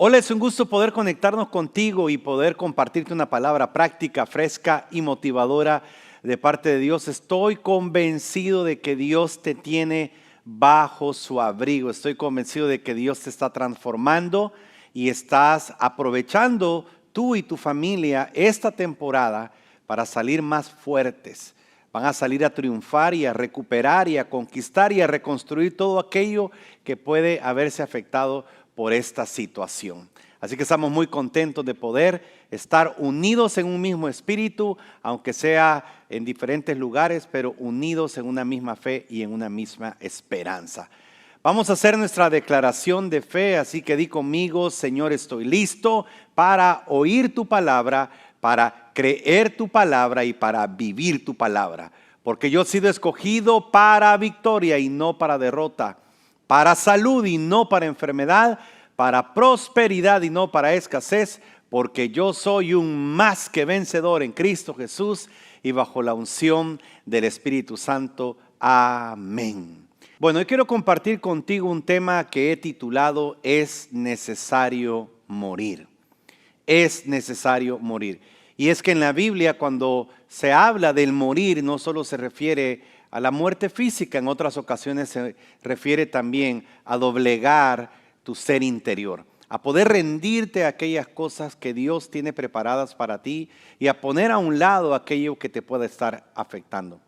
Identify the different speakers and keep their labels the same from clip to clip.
Speaker 1: Hola, es un gusto poder conectarnos contigo y poder compartirte una palabra práctica, fresca y motivadora de parte de Dios. Estoy convencido de que Dios te tiene bajo su abrigo. Estoy convencido de que Dios te está transformando y estás aprovechando tú y tu familia esta temporada para salir más fuertes. Van a salir a triunfar y a recuperar y a conquistar y a reconstruir todo aquello que puede haberse afectado por esta situación. Así que estamos muy contentos de poder estar unidos en un mismo espíritu, aunque sea en diferentes lugares, pero unidos en una misma fe y en una misma esperanza. Vamos a hacer nuestra declaración de fe, así que di conmigo: Señor, estoy listo para oír tu palabra, para creer tu palabra y para vivir tu palabra. Porque yo he sido escogido para victoria y no para derrota, para salud y no para enfermedad, para prosperidad y no para escasez, porque yo soy un más que vencedor en Cristo Jesús y bajo la unción del Espíritu Santo. Amén. Bueno, hoy quiero compartir contigo un tema que he titulado "Es necesario morir". Es necesario morir. Y es que en la Biblia, cuando se habla del morir, no solo se refiere a la muerte física, en otras ocasiones se refiere también a doblegar tu ser interior, a poder rendirte a aquellas cosas que Dios tiene preparadas para ti y a poner a un lado aquello que te pueda estar afectando.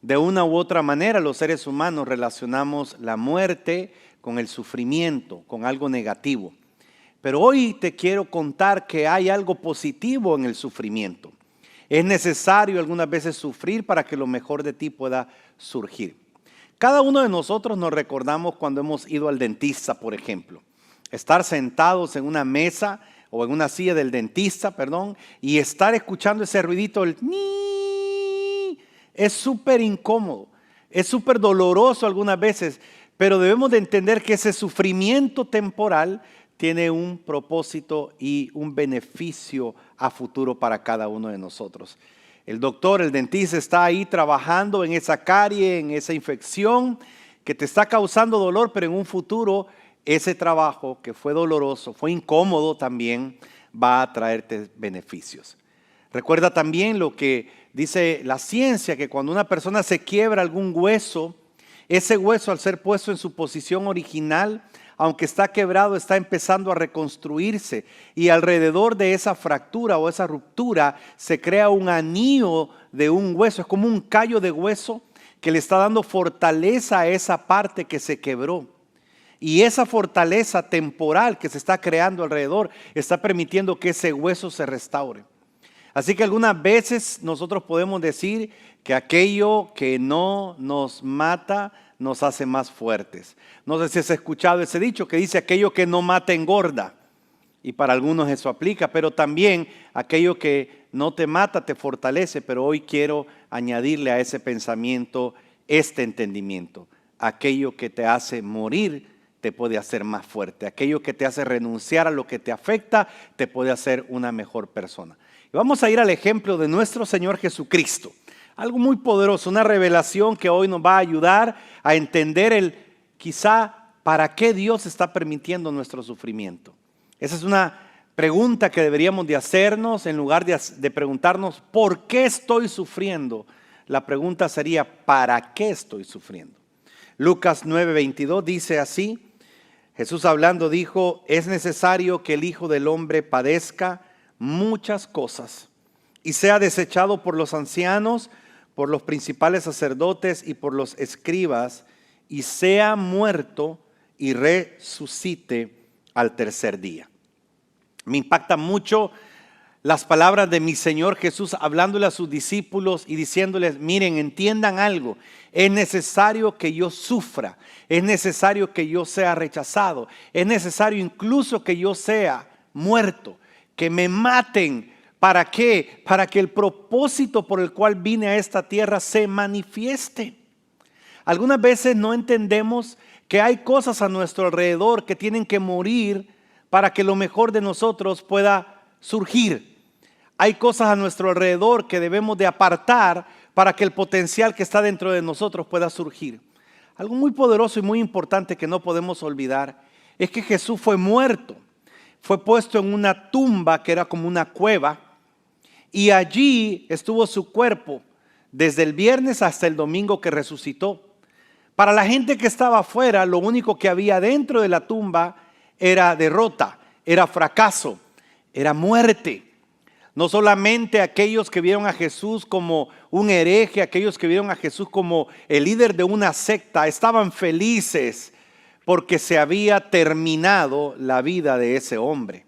Speaker 1: De una u otra manera, los seres humanos relacionamos la muerte con el sufrimiento, con algo negativo. Pero hoy te quiero contar que hay algo positivo en el sufrimiento. Es necesario algunas veces sufrir para que lo mejor de ti pueda surgir. Cada uno de nosotros nos recordamos cuando hemos ido al dentista, por ejemplo. Estar sentados en una mesa o en una silla del dentista, y estar escuchando ese ruidito, el ni, es súper incómodo, es súper doloroso algunas veces, pero debemos de entender que ese sufrimiento temporal tiene un propósito y un beneficio a futuro para cada uno de nosotros. El doctor, el dentista está ahí trabajando en esa carie, en esa infección que te está causando dolor, pero en un futuro ese trabajo que fue doloroso, fue incómodo también, va a traerte beneficios. Recuerda también lo que dice la ciencia, que cuando una persona se quiebra algún hueso, ese hueso, al ser puesto en su posición original, aunque está quebrado, está empezando a reconstruirse, y alrededor de esa fractura o esa ruptura se crea un anillo de un hueso. Es como un callo de hueso que le está dando fortaleza a esa parte que se quebró. Y esa fortaleza temporal que se está creando alrededor está permitiendo que ese hueso se restaure. Así que algunas veces nosotros podemos decir que aquello que no nos mata nos hace más fuertes. No sé si has escuchado ese dicho que dice: aquello que no mata engorda. Y para algunos eso aplica, pero también aquello que no te mata te fortalece. Pero hoy quiero añadirle a ese pensamiento este entendimiento: aquello que te hace morir te puede hacer más fuerte. Aquello que te hace renunciar a lo que te afecta te puede hacer una mejor persona. Y vamos a ir al ejemplo de nuestro Señor Jesucristo. Algo muy poderoso, una revelación que hoy nos va a ayudar a entender quizá para qué Dios está permitiendo nuestro sufrimiento. Esa es una pregunta que deberíamos de hacernos en lugar de preguntarnos ¿por qué estoy sufriendo? La pregunta sería ¿para qué estoy sufriendo? Lucas 9:22 dice así: Jesús hablando dijo: es necesario que el Hijo del Hombre padezca muchas cosas y sea desechado por los ancianos, por los principales sacerdotes y por los escribas, y sea muerto y resucite al tercer día. Me impacta mucho las palabras de mi Señor Jesús hablándole a sus discípulos y diciéndoles: miren, entiendan algo, es necesario que yo sufra, es necesario que yo sea rechazado, es necesario incluso que yo sea muerto, que me maten. ¿Para qué? Para que el propósito por el cual vine a esta tierra se manifieste. Algunas veces no entendemos que hay cosas a nuestro alrededor que tienen que morir para que lo mejor de nosotros pueda surgir. Hay cosas a nuestro alrededor que debemos de apartar para que el potencial que está dentro de nosotros pueda surgir. Algo muy poderoso y muy importante que no podemos olvidar es que Jesús fue muerto. fue puesto en una tumba que era como una cueva, y allí estuvo su cuerpo desde el viernes hasta el domingo que resucitó. Para la gente que estaba afuera, lo único que había dentro de la tumba era derrota, era fracaso, era muerte. No solamente aquellos que vieron a Jesús como un hereje, aquellos que vieron a Jesús como el líder de una secta, estaban felices porque se había terminado la vida de ese hombre.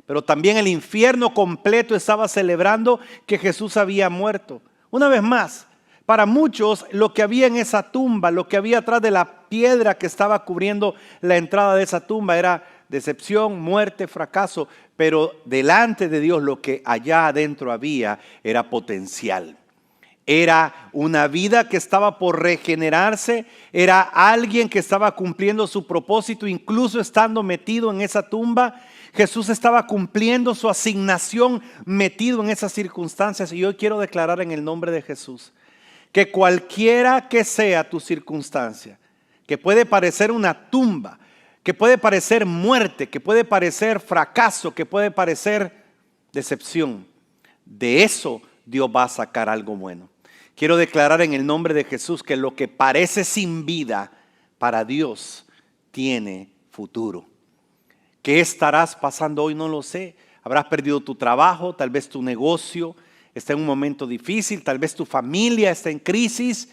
Speaker 1: Pero también el infierno completo estaba celebrando que Jesús había muerto. Una vez más, para muchos lo que había en esa tumba, lo que había atrás de la piedra que estaba cubriendo la entrada de esa tumba era decepción, muerte, fracaso. Pero delante de Dios lo que allá adentro había era potencial. Era una vida que estaba por regenerarse, era alguien que estaba cumpliendo su propósito, incluso estando metido en esa tumba. Jesús estaba cumpliendo su asignación metido en esas circunstancias. Y yo quiero declarar en el nombre de Jesús que cualquiera que sea tu circunstancia, que puede parecer una tumba, que puede parecer muerte, que puede parecer fracaso, que puede parecer decepción, de eso Dios va a sacar algo bueno. Quiero declarar en el nombre de Jesús que lo que parece sin vida para Dios tiene futuro. ¿Qué estarás pasando hoy? No lo sé. Habrás perdido tu trabajo, tal vez tu negocio está en un momento difícil, tal vez tu familia está en crisis,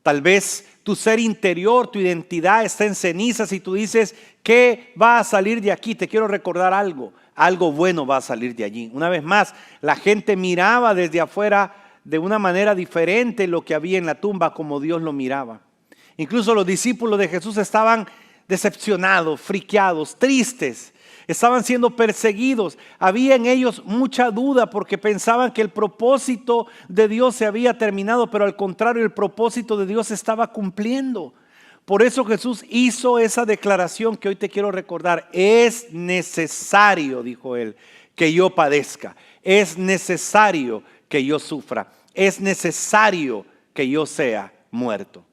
Speaker 1: tal vez tu ser interior, tu identidad está en cenizas y tú dices, ¿qué va a salir de aquí? Te quiero recordar algo bueno va a salir de allí. Una vez más, la gente miraba desde afuera de una manera diferente lo que había en la tumba como Dios lo miraba. Incluso los discípulos de Jesús estaban decepcionados, friqueados, tristes. Estaban siendo perseguidos. Había en ellos mucha duda porque pensaban que el propósito de Dios se había terminado, pero al contrario, el propósito de Dios se estaba cumpliendo. Por eso Jesús hizo esa declaración que hoy te quiero recordar. Es necesario, dijo él, que yo padezca. Es necesario que yo sufra. Es necesario que yo sea muerto.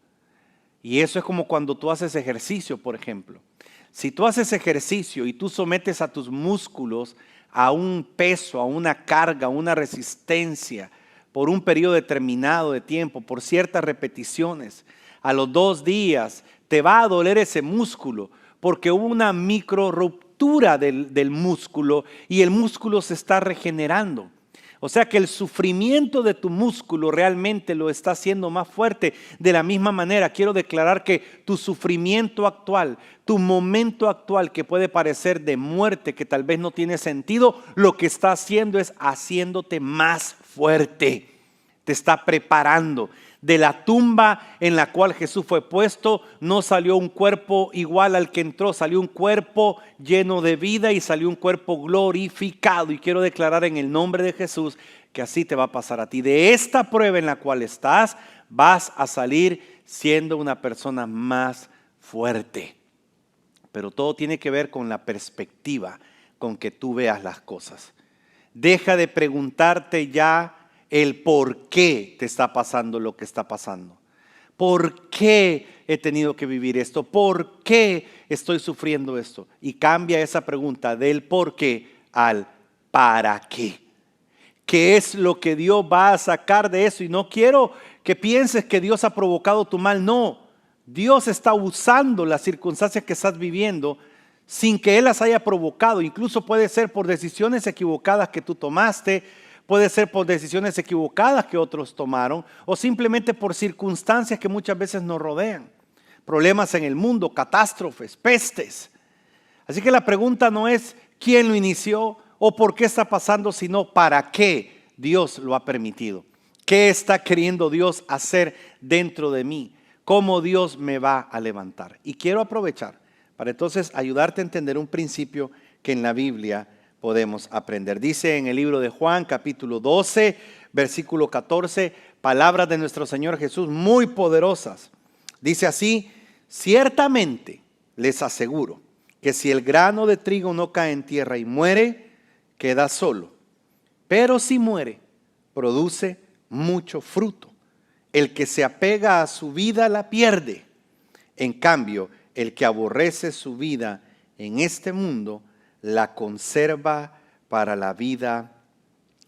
Speaker 1: Y eso es como cuando tú haces ejercicio, por ejemplo. Si tú haces ejercicio y tú sometes a tus músculos a un peso, a una carga, a una resistencia por un periodo determinado de tiempo, por ciertas repeticiones, a los 2 días te va a doler ese músculo porque hubo una micro ruptura del músculo y el músculo se está regenerando. O sea que el sufrimiento de tu músculo realmente lo está haciendo más fuerte. De la misma manera, quiero declarar que tu sufrimiento actual, tu momento actual que puede parecer de muerte, que tal vez no tiene sentido, lo que está haciendo es haciéndote más fuerte. Te está preparando. De la tumba en la cual Jesús fue puesto, no salió un cuerpo igual al que entró, salió un cuerpo lleno de vida y salió un cuerpo glorificado. Y quiero declarar en el nombre de Jesús que así te va a pasar a ti. De esta prueba en la cual estás, vas a salir siendo una persona más fuerte. Pero todo tiene que ver con la perspectiva con que tú veas las cosas. Deja de preguntarte ya el por qué te está pasando lo que está pasando. ¿Por qué he tenido que vivir esto? ¿Por qué estoy sufriendo esto? Y cambia esa pregunta del por qué al para qué. ¿Qué es lo que Dios va a sacar de eso? Y no quiero que pienses que Dios ha provocado tu mal. No, Dios está usando las circunstancias que estás viviendo sin que Él las haya provocado. Incluso puede ser por decisiones equivocadas que tú tomaste, puede ser por decisiones equivocadas que otros tomaron o simplemente por circunstancias que muchas veces nos rodean. Problemas en el mundo, catástrofes, pestes. Así que la pregunta no es quién lo inició o por qué está pasando, sino para qué Dios lo ha permitido. ¿Qué está queriendo Dios hacer dentro de mí? ¿Cómo Dios me va a levantar? Y quiero aprovechar para entonces ayudarte a entender un principio que en la Biblia podemos aprender. Dice en el libro de Juan, capítulo 12, versículo 14, palabras de nuestro Señor Jesús muy poderosas. Dice así: ciertamente les aseguro que si el grano de trigo no cae en tierra y muere, queda solo. Pero si muere, produce mucho fruto. El que se apega a su vida la pierde. En cambio, el que aborrece su vida en este mundo la conserva para la vida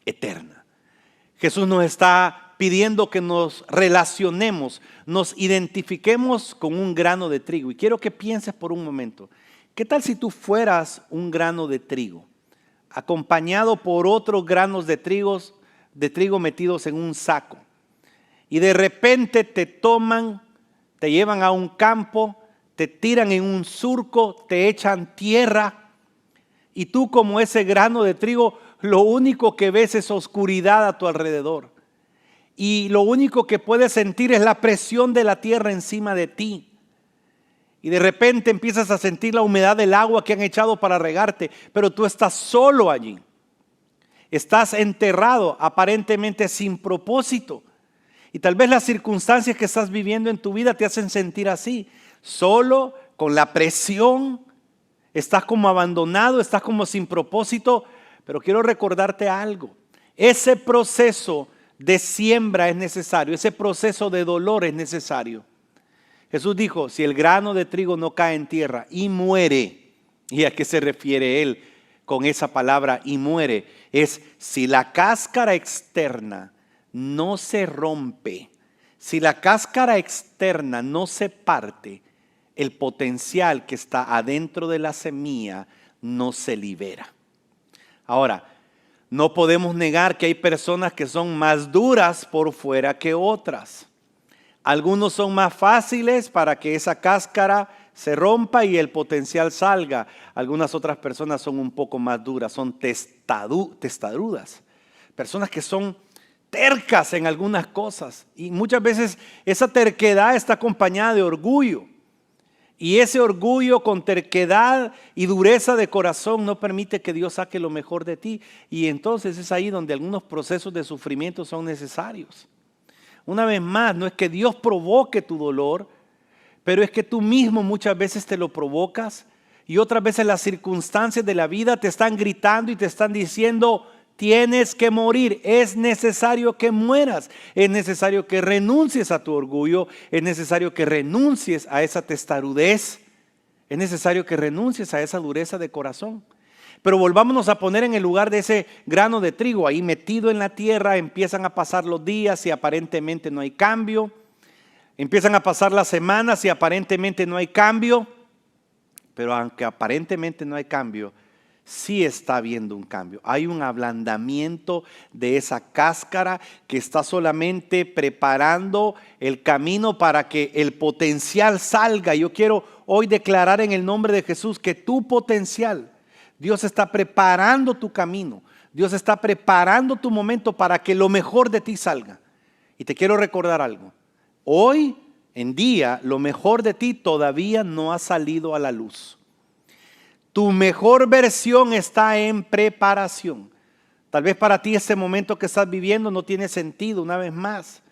Speaker 1: eterna. Jesús nos está pidiendo que nos relacionemos, nos identifiquemos con un grano de trigo. Y quiero que pienses por un momento, ¿qué tal si tú fueras un grano de trigo, acompañado por otros granos de trigo metidos en un saco? Y de repente te toman, te llevan a un campo, te tiran en un surco, te echan tierra, y tú como ese grano de trigo, lo único que ves es oscuridad a tu alrededor. Y lo único que puedes sentir es la presión de la tierra encima de ti. Y de repente empiezas a sentir la humedad del agua que han echado para regarte, pero tú estás solo allí. Estás enterrado, aparentemente sin propósito. Y tal vez las circunstancias que estás viviendo en tu vida te hacen sentir así, solo, con la presión, estás como abandonado, estás como sin propósito. Pero quiero recordarte algo, ese proceso de siembra es necesario, ese proceso de dolor es necesario. Jesús dijo, si el grano de trigo no cae en tierra y muere, ¿y a qué se refiere él con esa palabra y muere? Es si la cáscara externa no se rompe, si la cáscara externa no se parte, el potencial que está adentro de la semilla no se libera. Ahora, no podemos negar que hay personas que son más duras por fuera que otras. Algunos son más fáciles para que esa cáscara se rompa y el potencial salga. Algunas otras personas son un poco más duras, son testarudas. Personas que son tercas en algunas cosas. Y muchas veces esa terquedad está acompañada de orgullo. Y ese orgullo con terquedad y dureza de corazón no permite que Dios saque lo mejor de ti. Y entonces es ahí donde algunos procesos de sufrimiento son necesarios. Una vez más, no es que Dios provoque tu dolor, pero es que tú mismo muchas veces te lo provocas. Y otras veces las circunstancias de la vida te están gritando y te están diciendo, tienes que morir, es necesario que mueras, es necesario que renuncies a tu orgullo, es necesario que renuncies a esa testarudez, es necesario que renuncies a esa dureza de corazón. Pero volvámonos a poner en el lugar de ese grano de trigo, ahí metido en la tierra, empiezan a pasar los días y aparentemente no hay cambio, empiezan a pasar las semanas y aparentemente no hay cambio, pero aunque aparentemente no hay cambio, sí está habiendo un cambio. Hay un ablandamiento de esa cáscara que está solamente preparando el camino para que el potencial salga. Yo quiero hoy declarar en el nombre de Jesús que tu potencial, Dios está preparando tu camino. Dios está preparando tu momento para que lo mejor de ti salga. Y te quiero recordar algo. Hoy en día, lo mejor de ti todavía no ha salido a la luz. Tu mejor versión está en preparación. Tal vez para ti este momento que estás viviendo no tiene sentido. Una vez más,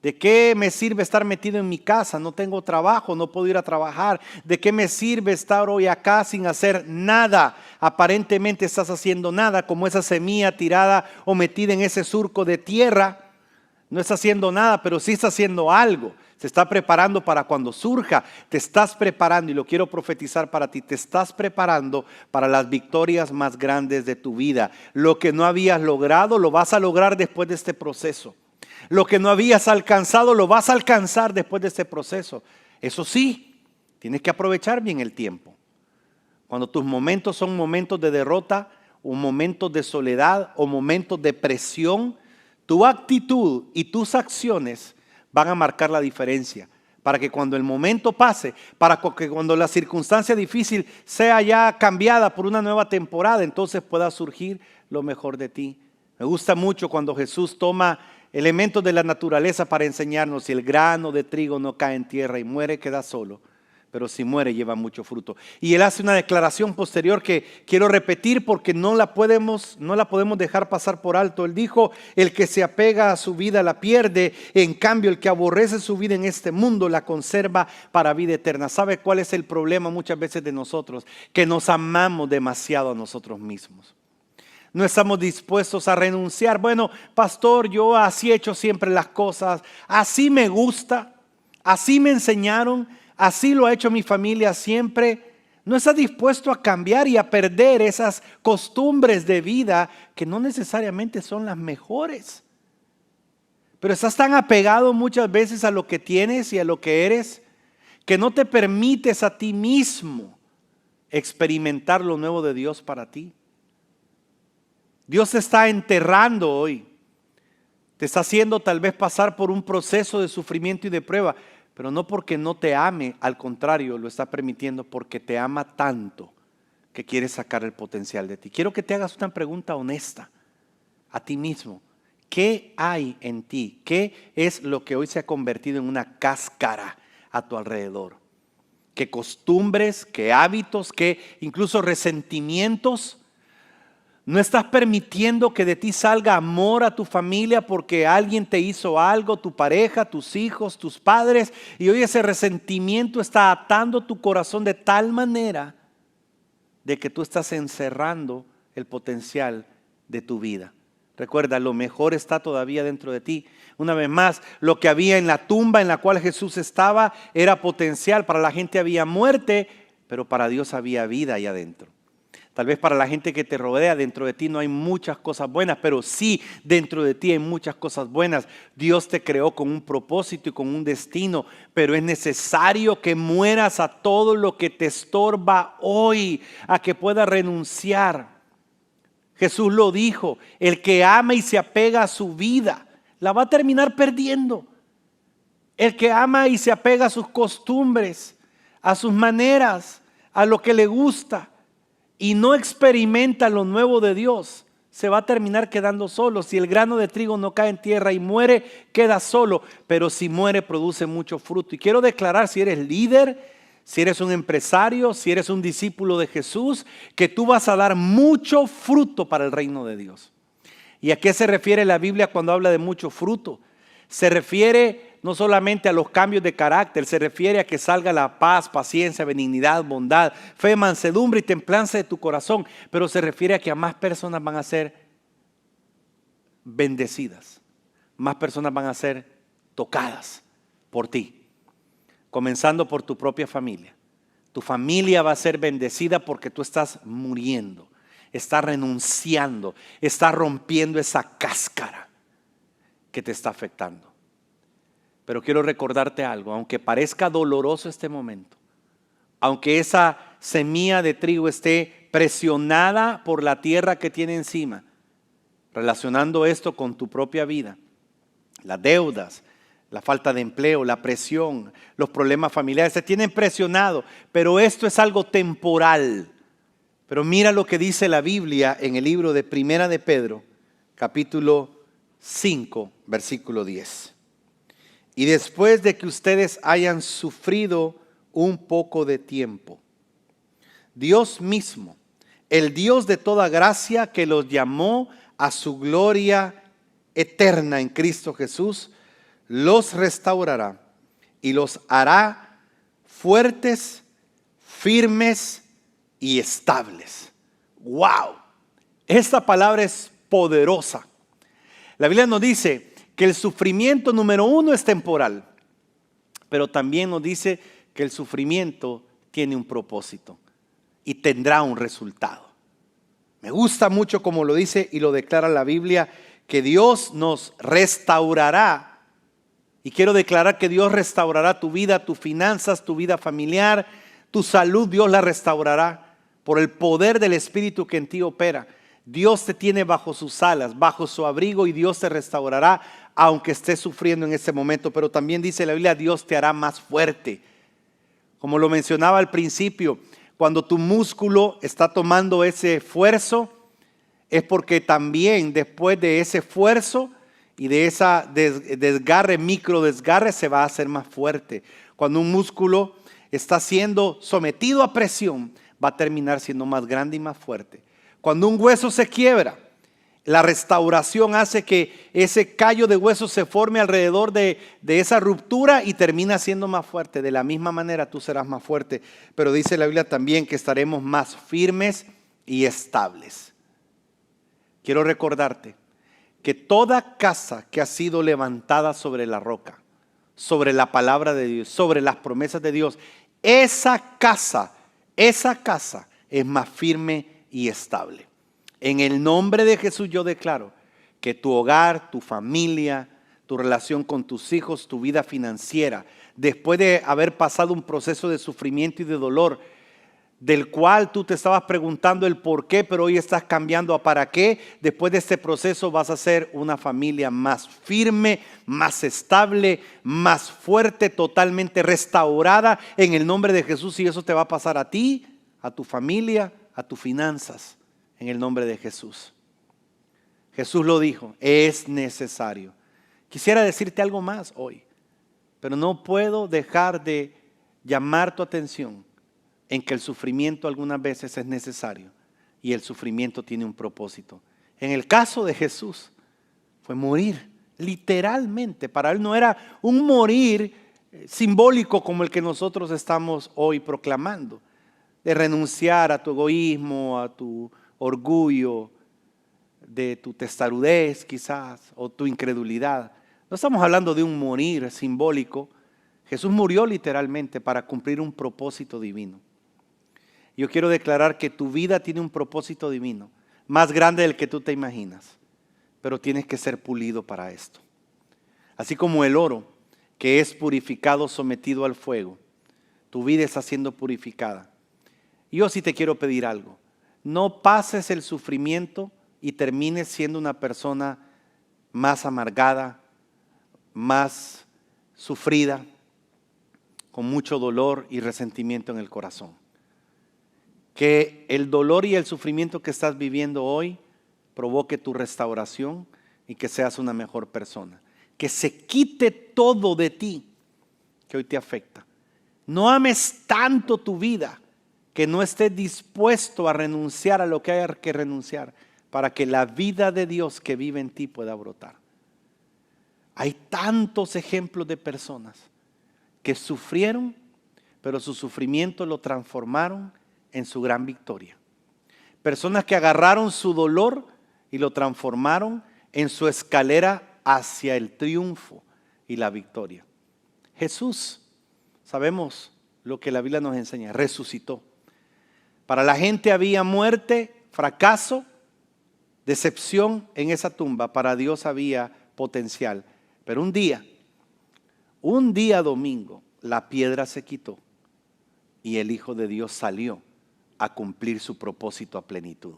Speaker 1: ¿de qué me sirve estar metido en mi casa? No tengo trabajo, no puedo ir a trabajar. ¿De qué me sirve estar hoy acá sin hacer nada? Aparentemente estás haciendo nada, como esa semilla tirada o metida en ese surco de tierra. No está haciendo nada, pero sí está haciendo algo. Se está preparando para cuando surja. Te estás preparando, y lo quiero profetizar para ti, te estás preparando para las victorias más grandes de tu vida. Lo que no habías logrado, lo vas a lograr después de este proceso. Lo que no habías alcanzado, lo vas a alcanzar después de este proceso. Eso sí, tienes que aprovechar bien el tiempo. Cuando tus momentos son momentos de derrota, o momentos de soledad, o momentos de presión, tu actitud y tus acciones van a marcar la diferencia, para que cuando el momento pase, para que cuando la circunstancia difícil sea ya cambiada por una nueva temporada, entonces pueda surgir lo mejor de ti. Me gusta mucho cuando Jesús toma elementos de la naturaleza para enseñarnos: si el grano de trigo no cae en tierra y muere, queda solo, pero si muere lleva mucho fruto. Y él hace una declaración posterior que quiero repetir porque no la podemos dejar pasar por alto. Él dijo: el que se apega a su vida la pierde, en cambio el que aborrece su vida en este mundo la conserva para vida eterna. ¿Sabe cuál es el problema muchas veces de nosotros? Que nos amamos demasiado a nosotros mismos. No estamos dispuestos a renunciar. Bueno, pastor, yo así he hecho siempre las cosas, así me gusta, así me enseñaron, así lo ha hecho mi familia siempre. No estás dispuesto a cambiar y a perder esas costumbres de vida que no necesariamente son las mejores. Pero estás tan apegado muchas veces a lo que tienes y a lo que eres que no te permites a ti mismo experimentar lo nuevo de Dios para ti. Dios te está enterrando hoy. Te está haciendo tal vez pasar por un proceso de sufrimiento y de prueba, pero no porque no te ame, al contrario, lo está permitiendo porque te ama tanto que quiere sacar el potencial de ti. Quiero que te hagas una pregunta honesta a ti mismo. ¿Qué hay en ti? ¿Qué es lo que hoy se ha convertido en una cáscara a tu alrededor? ¿Qué costumbres, qué hábitos, qué incluso resentimientos? No estás permitiendo que de ti salga amor a tu familia porque alguien te hizo algo, tu pareja, tus hijos, tus padres, y hoy ese resentimiento está atando tu corazón de tal manera de que tú estás encerrando el potencial de tu vida. Recuerda, lo mejor está todavía dentro de ti. Una vez más, lo que había en la tumba en la cual Jesús estaba era potencial. Para la gente había muerte, pero para Dios había vida ahí adentro. Tal vez para la gente que te rodea, dentro de ti no hay muchas cosas buenas, pero sí, dentro de ti hay muchas cosas buenas. Dios te creó con un propósito y con un destino, pero es necesario que mueras a todo lo que te estorba hoy, a que puedas renunciar. Jesús lo dijo, el que ama y se apega a su vida, la va a terminar perdiendo. El que ama y se apega a sus costumbres, a sus maneras, a lo que le gusta, y no experimenta lo nuevo de Dios, se va a terminar quedando solo. Si el grano de trigo no cae en tierra y muere, queda solo, pero si muere produce mucho fruto. Y quiero declarar, si eres líder, si eres un empresario, si eres un discípulo de Jesús, que tú vas a dar mucho fruto para el reino de Dios. ¿Y a qué se refiere la Biblia cuando habla de mucho fruto? Se refiere no solamente a los cambios de carácter, se refiere a que salga la paz, paciencia, benignidad, bondad, fe, mansedumbre y templanza de tu corazón. Pero se refiere a que a más personas van a ser bendecidas. Más personas van a ser tocadas por ti. Comenzando por tu propia familia. Tu familia va a ser bendecida porque tú estás muriendo, estás renunciando, estás rompiendo esa cáscara que te está afectando. Pero quiero recordarte algo, aunque parezca doloroso este momento, aunque esa semilla de trigo esté presionada por la tierra que tiene encima, relacionando esto con tu propia vida, las deudas, la falta de empleo, la presión, los problemas familiares, se tienen presionado, pero esto es algo temporal. Pero mira lo que dice la Biblia en el libro de Primera de Pedro, capítulo 5, versículo 10. Y después de que ustedes hayan sufrido un poco de tiempo, Dios mismo, el Dios de toda gracia que los llamó a su gloria eterna en Cristo Jesús, los restaurará y los hará fuertes, firmes y estables. ¡Wow! Esta palabra es poderosa. La Biblia nos dice que el sufrimiento número uno es temporal, pero también nos dice que el sufrimiento tiene un propósito y tendrá un resultado. Me gusta mucho como lo dice y lo declara la Biblia, que Dios nos restaurará. Y quiero declarar que Dios restaurará tu vida, tus finanzas, tu vida familiar, tu salud. Dios la restaurará por el poder del Espíritu que en ti opera. Dios te tiene bajo sus alas, bajo su abrigo, y Dios te restaurará aunque estés sufriendo en este momento. Pero también dice la Biblia, Dios te hará más fuerte. Como lo mencionaba al principio, cuando tu músculo está tomando ese esfuerzo, es porque también después de ese esfuerzo y de esa desgarre, micro desgarre, se va a hacer más fuerte. Cuando un músculo está siendo sometido a presión, va a terminar siendo más grande y más fuerte. Cuando un hueso se quiebra, la restauración hace que ese callo de hueso se forme alrededor de esa ruptura y termina siendo más fuerte. De la misma manera tú serás más fuerte. Pero dice la Biblia también que estaremos más firmes y estables. Quiero recordarte que toda casa que ha sido levantada sobre la roca, sobre la palabra de Dios, sobre las promesas de Dios, esa casa esa casa es más firme y estable. En el nombre de Jesús yo declaro que tu hogar, tu familia, tu relación con tus hijos, tu vida financiera, después de haber pasado un proceso de sufrimiento y de dolor, del cual tú te estabas preguntando el por qué, pero hoy estás cambiando a para qué. Después de este proceso vas a ser una familia más firme, más estable, más fuerte, totalmente restaurada en el nombre de Jesús. Y eso te va a pasar a ti, a tu familia, a tus finanzas, en el nombre de Jesús. Jesús lo dijo, es necesario. Quisiera decirte algo más hoy, pero no puedo dejar de llamar tu atención en que el sufrimiento algunas veces es necesario y el sufrimiento tiene un propósito. En el caso de Jesús fue morir, literalmente. Para él no era un morir simbólico como el que nosotros estamos hoy proclamando, de renunciar a tu egoísmo, a tu orgullo, de tu testarudez quizás, o tu incredulidad. No estamos hablando de un morir simbólico. Jesús murió literalmente para cumplir un propósito divino. Yo quiero declarar que tu vida tiene un propósito divino, más grande del que tú te imaginas, pero tienes que ser pulido para esto. Así como el oro que es purificado, sometido al fuego, tu vida está siendo purificada. Yo sí te quiero pedir algo, no pases el sufrimiento y termines siendo una persona más amargada, más sufrida, con mucho dolor y resentimiento en el corazón. Que el dolor y el sufrimiento que estás viviendo hoy provoque tu restauración y que seas una mejor persona. Que se quite todo de ti que hoy te afecta. No ames tanto tu vida que no estés dispuesto a renunciar a lo que haya que renunciar para que la vida de Dios que vive en ti pueda brotar. Hay tantos ejemplos de personas que sufrieron, pero su sufrimiento lo transformaron en su gran victoria. Personas que agarraron su dolor y lo transformaron en su escalera hacia el triunfo y la victoria. Jesús, sabemos lo que la Biblia nos enseña, resucitó. Para la gente había muerte, fracaso, decepción en esa tumba. Para Dios había potencial. Pero un día domingo, la piedra se quitó y el Hijo de Dios salió a cumplir su propósito a plenitud.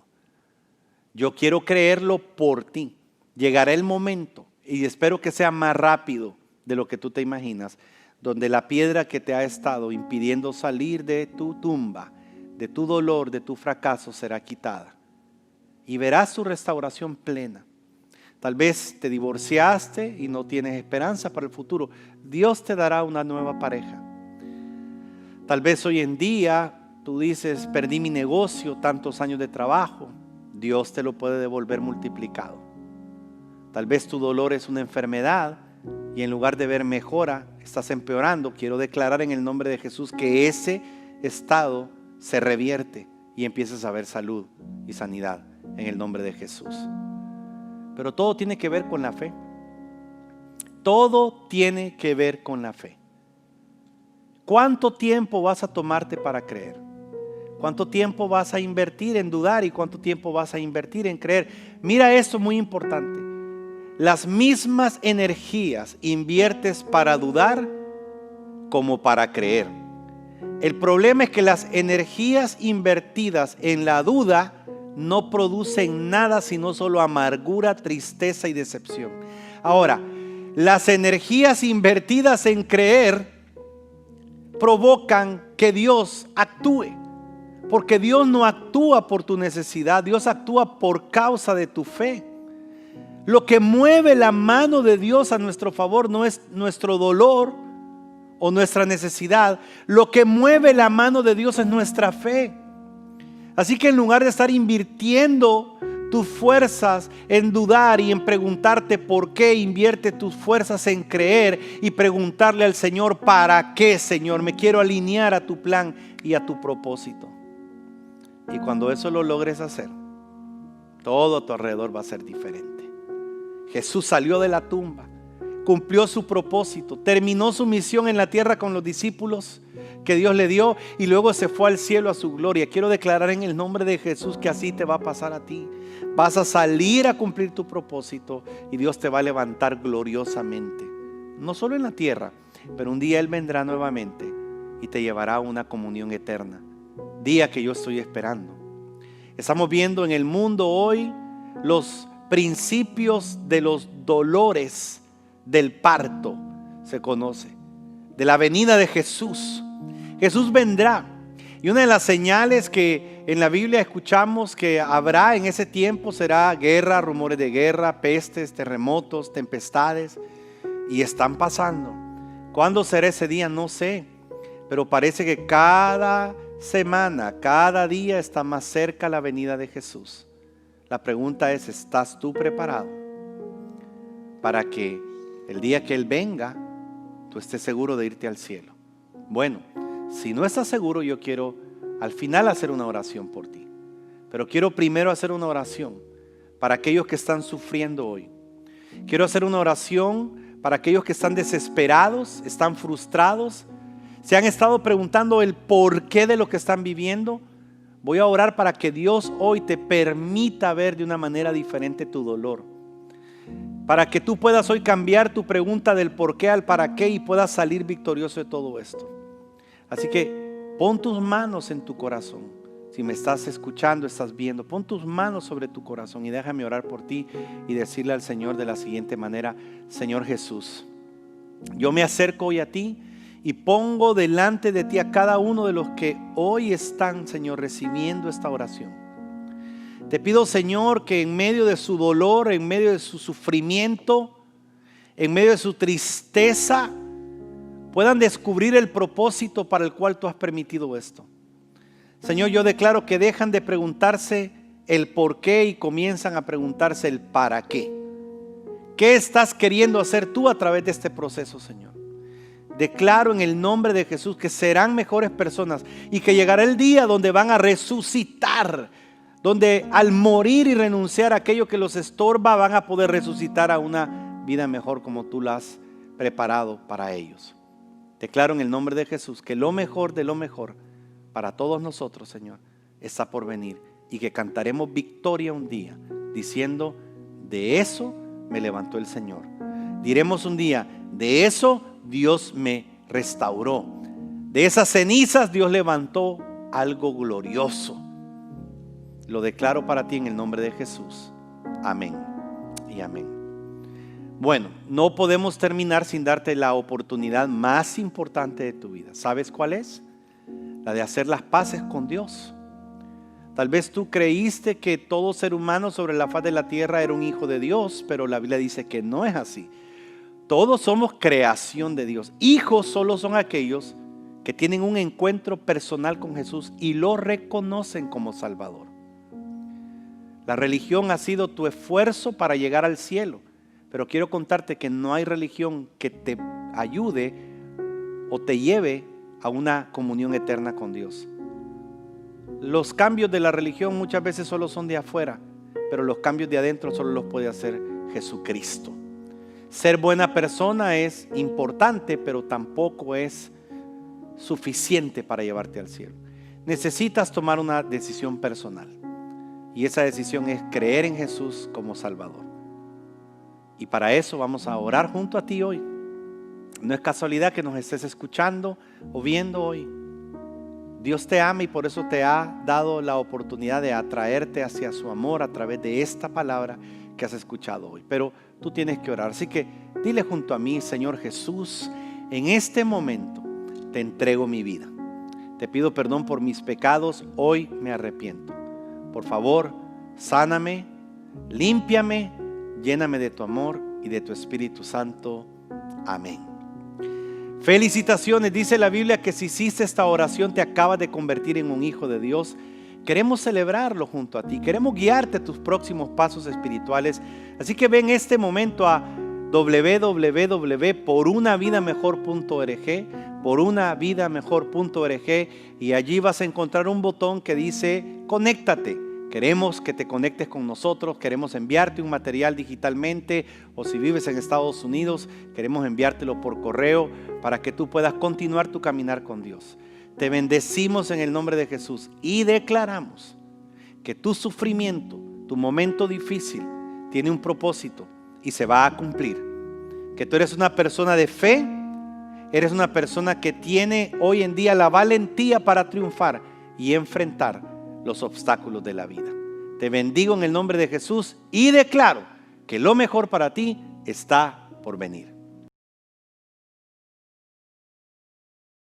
Speaker 1: Yo quiero creerlo por ti. Llegará el momento, y espero que sea más rápido de lo que tú te imaginas, donde la piedra que te ha estado impidiendo salir de tu tumba, de tu dolor, de tu fracaso, será quitada. Y verás su restauración plena. Tal vez te divorciaste y no tienes esperanza para el futuro. Dios te dará una nueva pareja. Tal vez hoy en día tú dices, perdí mi negocio, tantos años de trabajo. Dios te lo puede devolver multiplicado. Tal vez tu dolor es una enfermedad y en lugar de ver mejora, estás empeorando. Quiero declarar en el nombre de Jesús que ese estado se revierte y empiezas a ver salud y sanidad en el nombre de Jesús. Pero todo tiene que ver con la fe. Todo tiene que ver con la fe. ¿Cuánto tiempo vas a tomarte para creer? ¿Cuánto tiempo vas a invertir en dudar y cuánto tiempo vas a invertir en creer? Mira esto muy importante. Las mismas energías inviertes para dudar como para creer. El problema es que las energías invertidas en la duda no producen nada sino solo amargura, tristeza y decepción. Ahora, las energías invertidas en creer provocan que Dios actúe. Porque Dios no actúa por tu necesidad, Dios actúa por causa de tu fe. Lo que mueve la mano de Dios a nuestro favor no es nuestro dolor o nuestra necesidad. Lo que mueve la mano de Dios es nuestra fe. Así que en lugar de estar invirtiendo tus fuerzas en dudar y en preguntarte por qué, invierte tus fuerzas en creer y preguntarle al Señor, ¿para qué, Señor? Me quiero alinear a tu plan y a tu propósito. Y cuando eso lo logres hacer, todo a tu alrededor va a ser diferente. Jesús salió de la tumba, cumplió su propósito, terminó su misión en la tierra con los discípulos, que Dios le dio y luego se fue al cielo a su gloria. Quiero declarar en el nombre de Jesús que así te va a pasar a ti. Vas a salir a cumplir tu propósito y Dios te va a levantar gloriosamente. No solo en la tierra, pero un día Él vendrá nuevamente y te llevará a una comunión eterna. Día que yo estoy esperando. Estamos viendo en el mundo hoy los principios de los dolores del parto, se conoce, de la venida de Jesús. Jesús vendrá. Y una de las señales que en la Biblia escuchamos que habrá en ese tiempo será guerra, rumores de guerra, pestes, terremotos, tempestades. Y están pasando. ¿Cuándo será ese día? No sé. Pero parece que cada semana, cada día está más cerca la venida de Jesús. La pregunta es, ¿estás tú preparado para que el día que Él venga, tú estés seguro de irte al cielo? Bueno, si no estás seguro, yo quiero al final hacer una oración por ti. Pero quiero primero hacer una oración para aquellos que están sufriendo hoy. Quiero hacer una oración para aquellos que están desesperados, están frustrados, se han estado preguntando el porqué de lo que están viviendo. Voy a orar para que Dios hoy te permita ver de una manera diferente tu dolor. Para que tú puedas hoy cambiar tu pregunta del por qué al para qué y puedas salir victorioso de todo esto. Así que pon tus manos en tu corazón. Si me estás escuchando, estás viendo, pon tus manos sobre tu corazón y déjame orar por ti y decirle al Señor de la siguiente manera: Señor Jesús, yo me acerco hoy a ti y pongo delante de ti a cada uno de los que hoy están, Señor, recibiendo esta oración. Te pido, Señor, que en medio de su dolor, en medio de su sufrimiento, en medio de su tristeza, puedan descubrir el propósito para el cual tú has permitido esto. Señor, yo declaro que dejan de preguntarse el por qué y comienzan a preguntarse el para qué. ¿Qué estás queriendo hacer tú a través de este proceso, Señor? Declaro en el nombre de Jesús que serán mejores personas y que llegará el día donde van a resucitar, donde al morir y renunciar a aquello que los estorba van a poder resucitar a una vida mejor como tú la has preparado para ellos. Declaro en el nombre de Jesús que lo mejor de lo mejor para todos nosotros, Señor, está por venir y que cantaremos victoria un día diciendo: de eso me levantó el Señor. Diremos un día: de eso Dios me restauró. De esas cenizas Dios levantó algo glorioso. Lo declaro para ti en el nombre de Jesús. Amén y amén. Bueno, no podemos terminar sin darte la oportunidad más importante de tu vida. ¿Sabes cuál es? La de hacer las paces con Dios. Tal vez tú creíste que todo ser humano sobre la faz de la tierra era un hijo de Dios, pero la Biblia dice que no es así. Todos somos creación de Dios. Hijos solo son aquellos que tienen un encuentro personal con Jesús y lo reconocen como Salvador. La religión ha sido tu esfuerzo para llegar al cielo, pero quiero contarte que no hay religión que te ayude o te lleve a una comunión eterna con Dios. Los cambios de la religión muchas veces solo son de afuera, pero los cambios de adentro solo los puede hacer Jesucristo. Ser buena persona es importante, pero tampoco es suficiente para llevarte al cielo. Necesitas tomar una decisión personal, y esa decisión es creer en Jesús como Salvador. Y para eso vamos a orar junto a ti hoy. No es casualidad que nos estés escuchando o viendo hoy. Dios te ama y por eso te ha dado la oportunidad de atraerte hacia su amor a través de esta palabra que has escuchado hoy. Pero tú tienes que orar. Así que dile junto a mí: Señor Jesús, en este momento te entrego mi vida. Te pido perdón por mis pecados. Hoy me arrepiento. Por favor, sáname, límpiame, lléname de tu amor y de tu Espíritu Santo. Amén. Felicitaciones, dice la Biblia que si hiciste esta oración te acabas de convertir en un hijo de Dios. Queremos celebrarlo junto a ti, queremos guiarte a tus próximos pasos espirituales. Así que ven este momento a www.porunavidamejor.org y allí vas a encontrar un botón que dice conéctate. Queremos que te conectes con nosotros, queremos enviarte un material digitalmente, o si vives en Estados Unidos, queremos enviártelo por correo para que tú puedas continuar tu caminar con Dios. Te bendecimos en el nombre de Jesús y declaramos que tu sufrimiento, tu momento difícil, tiene un propósito y se va a cumplir. Que tú eres una persona de fe, eres una persona que tiene hoy en día la valentía para triunfar y enfrentar los obstáculos de la vida. Te bendigo en el nombre de Jesús y declaro que lo mejor para ti está por venir.